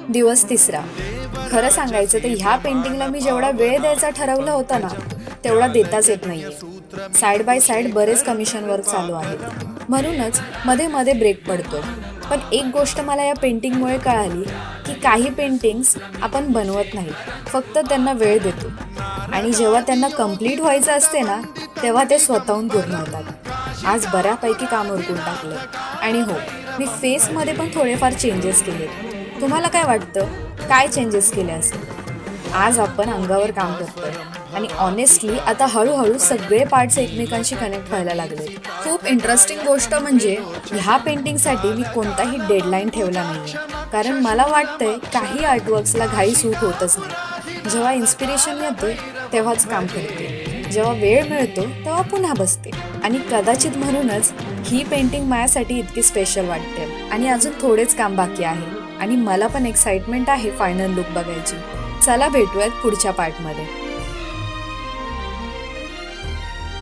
दिवस तिसरा. खरं सांगायचं तर ह्या पेंटिंगला मी जेवढा वेळ द्यायचा ठरवला होता ना, तेवढा देताच येत नाहीये. साईड बाय साईड बरेच कमिशन वर्क चालू आहेत. म्हणूनच मध्ये मध्ये ब्रेक पडतो. पण एक गोष्ट मला या पेंटिंगमुळे कळाली की काही पेंटिंग्स आपण बनवत नाही, फक्त त्यांना वेळ देतो. आणि जेव्हा त्यांना कंप्लीट व्हायचं असते ना, तेव्हा ते स्वतःहून पूर्ण होतात. आज बऱ्यापैकी काम उरकून टाकलं. आणि हो, मी फेसमध्ये पण थोडेफार चेंजेस केले. तुम्हाला काय वाटतं, काय चेंजेस केले असेल? आज आपण अंगावर काम करतोय आणि ऑनेस्टली आता हळूहळू सगळे पार्ट्स एकमेकांशी कनेक्ट व्हायला लागले. खूप इंटरेस्टिंग गोष्ट म्हणजे ह्या पेंटिंगसाठी मी कोणताही डेडलाईन ठेवला नाही, कारण मला वाटतंय काही आर्टवर्क्सला घाई सूट होतच नाही. जेव्हा इन्स्पिरेशन येते तेव्हाच काम करते, जेव्हा वेळ मिळतो तेव्हा पुन्हा बसते. आणि कदाचित म्हणूनच ही पेंटिंग माझ्यासाठी इतकी स्पेशल वाटते. आणि अजून थोडेच काम बाकी आहे आणि मला पण एक्साइटमेंट आहे फायनल लुक बघायची. चला भेटूयात पुढच्या पार्टमध्ये.